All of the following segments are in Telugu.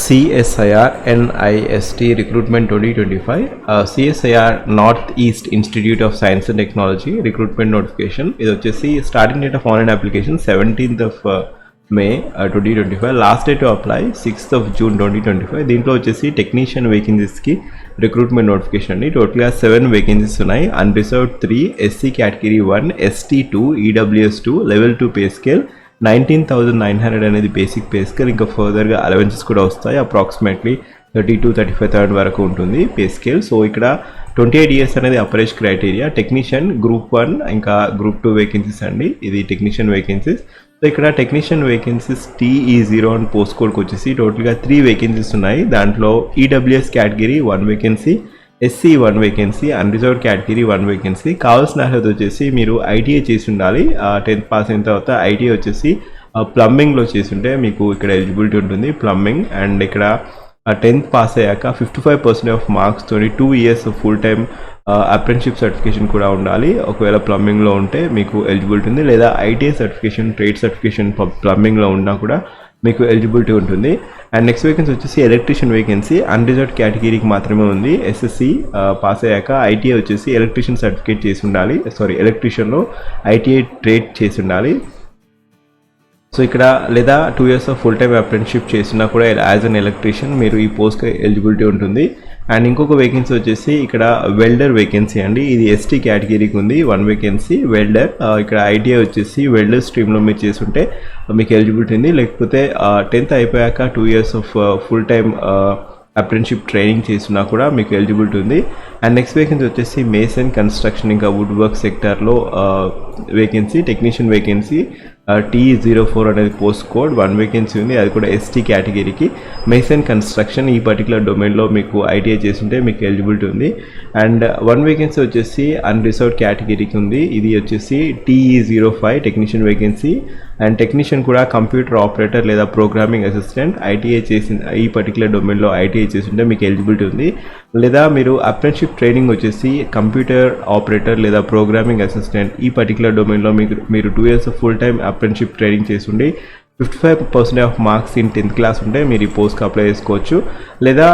CSIR NIST Recruitment 2025 CSIR Northeast Institute of Science and Technology Recruitment Notification. ఇది వచ్చేసి starting date of online application 17th of May 2025. Last date to apply 6th of June 2025. దీంట్లో వచ్చేసి టెక్నీషియన్ వేకెన్సీస్కి రిక్రూట్మెంట్ నోటిఫికేషన్ అండి. టోటల్గా 7 వేకెన్సీస్ ఉన్నాయి. Unreserved 3, SC category 1, ST 2, EWS 2, level 2 pay scale 19,900 అనేది బేసిక్ పే స్కేల్. ఇంకా ఫర్దర్గా అలవెన్సెస్ కూడా వస్తాయి. అప్రాక్సిమేట్లీ 32-35,000 వరకు ఉంటుంది పే స్కేల్. సో ఇక్కడ 28 years అనేది upper age criteria. Technician group 1 ఇంకా గ్రూప్ 2 వేకెన్సీస్ అండి. ఇది టెక్నీషియన్ వేకెన్సీస్. సో ఇక్కడ టెక్నీషియన్ వేకెన్సీస్ TE0 అని పోస్ట్ కోడ్కి వచ్చేసి టోటల్గా 3 వేకెన్సీస్ ఉన్నాయి. దాంట్లో EWS category 1 vacancy, SC 1 vacancy, unreserved category 1 vacancy. కావాల్సిన అర్హత వచ్చేసి మీరు ITI చేసి ఉండాలి. 10th పాస్ అయిన తర్వాత ITI వచ్చేసి ప్లంబింగ్లో చేసి ఉంటే మీకు ఇక్కడ ఎలిజిబిలిటీ ఉంటుంది ప్లంబింగ్. అండ్ ఇక్కడ 10th పాస్ అయ్యాక 55% ఆఫ్ మార్క్స్ తోని 2 years full time apprenticeship certification కూడా ఉండాలి. ఒకవేళ ప్లంబింగ్లో ఉంటే మీకు ఎలిజిబిలిటీ ఉంది. లేదా ITI సర్టిఫికేషన్, ట్రేడ్ సర్టిఫికేషన్ ప్లంబింగ్లో ఉన్నా కూడా మీకు ఎలిజిబిలిటీ ఉంటుంది. అండ్ నెక్స్ట్ వేకెన్సీ వచ్చేసి ఎలక్ట్రీషియన్ వేకెన్సీ. అన్రిజర్వ్డ్ కేటగిరీకి మాత్రమే ఉంది. SSC పాస్ అయ్యాక ITI వచ్చేసి ఎలక్ట్రీషియన్ సర్టిఫికేట్ చేసి ఉండాలి. ఎలక్ట్రీషియన్లో ITI ట్రేడ్ చేసి ఉండాలి. సో ఇక్కడ లేదా 2 years of full time apprenticeship చేసినా కూడా యాజ్ అన్ ఎలక్ట్రీషియన్ మీరు ఈ పోస్ట్కి ఎలిజిబిలిటీ ఉంటుంది. అండ్ ఇంకొక వేకెన్సీ వచ్చేసి ఇక్కడ వెల్డర్ వేకెన్సీ అండి. ఇది ST కేటగిరీకి ఉంది 1 వేకెన్సీ వెల్డర్. ఇక్కడ ITI వచ్చేసి వెల్డర్ స్ట్రీమ్లో మీరు చేస్తుంటే మీకు ఎలిజిబిలిటీ ఉంది. లేకపోతే 10th అయిపోయాక 2 years of full time apprenticeship training చేసినా కూడా మీకు ఎలిజిబిలిటీ ఉంది. అండ్ నెక్స్ట్ వేకెన్సీ వచ్చేసి మేసన్, కన్స్ట్రక్షన్ ఇంకా వుడ్ వర్క్ సెక్టార్లో వేకెన్సీ, టెక్నీషియన్ వేకెన్సీ TE04 అనేది పోస్ట్ కోడ్ 1 వేకెన్సీ ఉంది. అది కూడా ST కేటగిరీకి. మేసన్ కన్స్ట్రక్షన్ ఈ పర్టికులర్ డొమైన్లో మీకు ITI చేస్తుంటే మీకు ఎలిజిబిలిటీ ఉంది. అండ్ 1 వేకెన్సీ వచ్చేసి అన్రిజర్వ్డ్ కేటగిరీకి ఉంది. ఇది వచ్చేసి TE05 technician vacancy. And technician కూడా కంప్యూటర్ ఆపరేటర్ లేదా ప్రోగ్రామింగ్ అసిస్టెంట్ ITI చేసిన ఈ పర్టికులర్ డొమైన్లో ITI చేస్తుంటే మీకు ఎలిజిబిలిటీ ఉంది. లేదా మీరు అప్రెంటిస్షిప్ ట్రైనింగ్ వచ్చేసి కంప్యూటర్ ఆపరేటర్ లేదా ప్రోగ్రామింగ్ అసిస్టెంట్ ఈ పర్టికులర్ డొమైన్లో మీరు 2 years full time apprenticeship training చేస్తుండి 55% of marks in 10th class ఉంటే మీరు ఈ పోస్ట్కి అప్లై చేసుకోవచ్చు. లేదా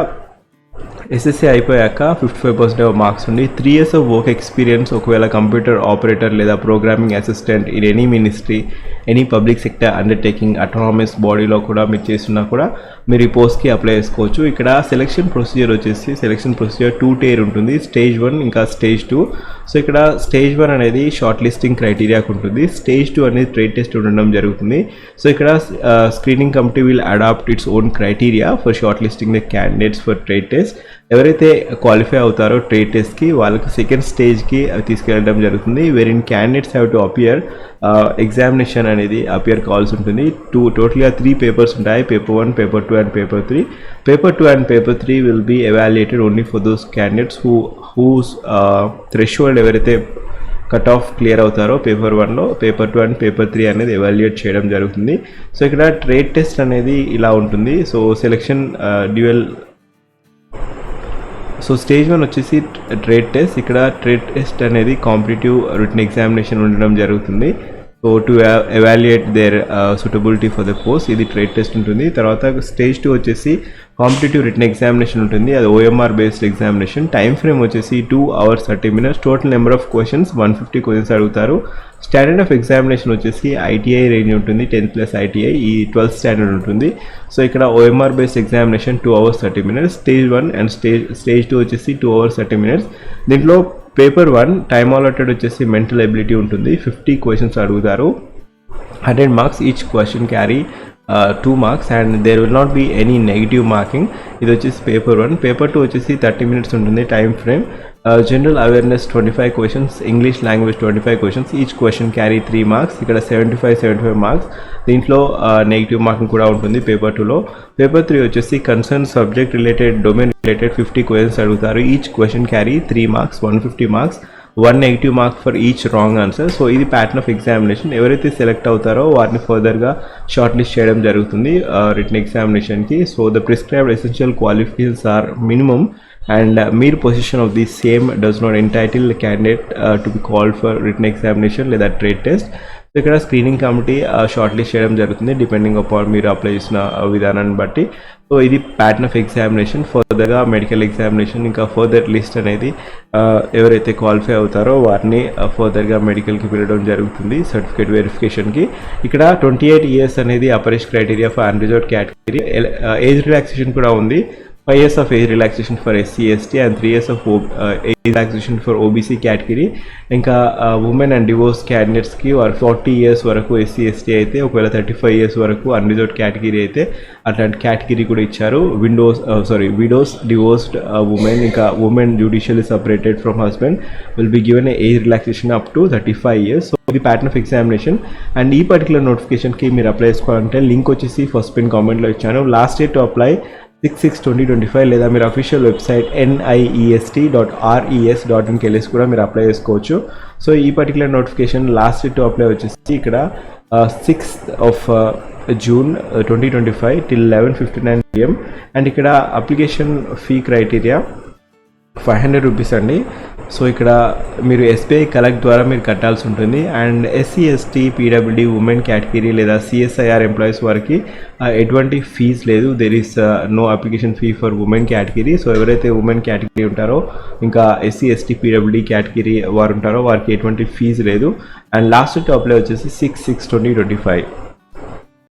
SSC అయిపోయాక 55% ఆఫ్ మార్క్స్ ఉండి 3 years ఆఫ్ వర్క్ ఎక్స్పీరియన్స్ ఒకవేళ కంప్యూటర్ ఆపరేటర్ లేదా programming assistant in any ministry, any public sector undertaking, autonomous బాడీలో కూడా మీరు చేస్తున్నా కూడా మీరు ఈ పోస్ట్కి అప్లై చేసుకోవచ్చు. ఇక్కడ సెలక్షన్ ప్రొసీజర్ వచ్చేసి 2 tier ఉంటుంది. Stage 1 ఇంకా Stage 2. సో ఇక్కడ Stage 1 అనేది షార్ట్ లిస్టింగ్ క్రైటీరియాకు ఉంటుంది. Stage 2 అనేది ట్రేడ్ టెస్ట్ ఉండడం జరుగుతుంది. సో ఇక్కడ screening committee will adopt its own criteria for shortlisting the candidates for trade test. ఎవరైతే క్వాలిఫై అవుతారో ట్రేడ్ టెస్ట్కి వాళ్ళకి సెకండ్ స్టేజ్కి తీసుకెళ్ళడం జరుగుతుంది. Wherein candidates have to appear examination అనేది అపియర్ కావాల్సి ఉంటుంది. టోటల్గా 3 పేపర్స్ ఉంటాయి. Paper 1, paper 2 and paper 3. Paper 2 and paper 3 will be evaluated only for those candidates whose threshold ఎవరైతే కట్ ఆఫ్ క్లియర్ అవుతారో పేపర్ 1లో, పేపర్ 2 అండ్ పేపర్ 3 అనేది ఎవాల్యుయేట్ చేయడం జరుగుతుంది. సో ఇక్కడ ట్రేడ్ టెస్ట్ అనేది ఇలా ఉంటుంది. So selection dual. So Stage 1 వచ్చేసి ట్రేడ్ టెస్ట్. ఇక్కడ ట్రేడ్ టెస్ట్ అనేది కాంపిటేటివ్ రిటన్ ఎగ్జామినేషన్ ఉండడం జరుగుతుంది. So to evaluate their suitability for the post ఇది ట్రేడ్ టెస్ట్ ఉంటుంది. తర్వాత Stage 2 వచ్చేసి కాంపిటేటివ్ రిటన్ ఎగ్జామినేషన్ ఉంటుంది. అది OMR based examination. Time frame వచ్చేసి 2 hours 30 minutes. Total number of questions 150 questions అడుగుతారు. స్టాండర్డ్ ఆఫ్ ఎగ్జామినేషన్ వచ్చేసి ITI రేంజ్ ఉంటుంది. 10+ ITI ఈ 12th స్టాండర్డ్ ఉంటుంది. సో ఇక్కడ OMR based examination 2 hours 30 minutes. Stage 1 అండ్ Stage 2 వచ్చేసి 2 hours 30 minutes. దీంట్లో పేపర్ 1 టైమ్ అలాటెడ్ వచ్చేసి మెంటల్ ఎబిలిటీ ఉంటుంది. 50 క్వశ్చన్స్ అడుగుతారు. 100 marks. Each question carry 2 marks and there will not be any negative marking. ఇది వచ్చేసి పేపర్ 1. పేపర్ 2 వచ్చేసి 30 minutes ఉంటుంది time frame. General awareness 25 questions, English language 25 questions. Each question carry 3 marks. ఇక్కడ 75 marks. దీంట్లో నెగిటివ్ మార్కింగ్ కూడా ఉంటుంది పేపర్ 2లో. పేపర్ 3 వచ్చేసి concern subject related, domain related 50 questions అడుగుతారు. Each question carry 3 marks, 150 marks. 1 negative mark for each wrong answer. So ఇది ప్యాటర్న్ ఆఫ్ ఎగ్జామినేషన్. ఎవరైతే సెలెక్ట్ అవుతారో వారిని ఫర్దర్గా షార్ట్ లిస్ట్ చేయడం జరుగుతుంది రిటన్ ఎగ్జామినేషన్కి. So the prescribed essential qualifications are minimum and mere position of the same does not entitle the candidate to be called for written examination లేదా trade test. ఇక్కడ స్క్రీనింగ్ కమిటీ షార్ట్ లిస్ట్ చేయడం జరుగుతుంది డిపెండింగ్ అపాన్ మీరు అప్లై చేసిన విధానాన్ని బట్టి. సో ఇది ప్యాటర్న్ ఆఫ్ ఎగ్జామినేషన్. ఫర్దర్గా మెడికల్ ఎగ్జామినేషన్ ఇంకా ఫర్దర్ లిస్ట్ అనేది ఎవరైతే క్వాలిఫై అవుతారో వారిని ఫర్దర్గా మెడికల్కి పిలవడం జరుగుతుంది సర్టిఫికేట్ వెరిఫికేషన్కి. ఇక్కడ 28 years అనేది upper age criteria for unreserved category. Age relaxation కూడా ఉంది. 5 years of age relaxation for SC ST and 3 years of age relaxation for OBC category. ఇంకా ఉమెన్ అండ్ డివోర్స్ క్యాండిడేట్స్కి 40 years వరకు SC ST అయితే, ఒకవేళ 35 years వరకు అన్రిజర్వ్డ్ కేటగిరీ అయితే అట్లాంటి కేటగిరీ కూడా ఇచ్చారు. విడోస్ డివోర్స్డ్ ఉమెన్ ఇంకా women judicially separated from husband will be given age relaxation up to 35 years. So ఇది ప్యాటర్న్ ఆఫ్ ఎగ్జామినేషన్. అండ్ ఈ పర్టికులర్ నోటిఫికేషన్కి మీరు అప్లై చేసుకోవాలంటే లింక్ వచ్చేసి ఫస్ట్ పిన్ కామెంట్లో ఇచ్చాను. లాస్ట్ డేట్ టు అప్లై 6/6/2025 లేదా మీరు అఫీషియల్ వెబ్సైట్ NIEST.RES.inకి వెళ్ళేసి కూడా మీరు అప్లై చేసుకోవచ్చు. సో ఈ particular notification last to apply వచ్చేసి ఇక్కడ 6th of June 2025 till 11:59 PM. And ఇక్కడ అప్లికేషన్ ఫీ క్రైటీరియా 500 rupees అండి. సో ఇక్కడ మీరు SBI కలెక్ట్ ద్వారా మీరు కట్టాల్సి ఉంటుంది. And SC ST PWD women category లేదా CSIR ఎంప్లాయీస్ వారికి ఎటువంటి ఫీజ్ లేదు. There is no application fee for women category. So ఎవరైతే ఉమెన్ కేటగిరీ ఉంటారో ఇంకా SC ST PWD కేటగిరీ వారు ఉంటారో వారికి ఎటువంటి ఫీజు లేదు. అండ్ లాస్ట్ టు అప్లై వచ్చేసి 6/6/2025.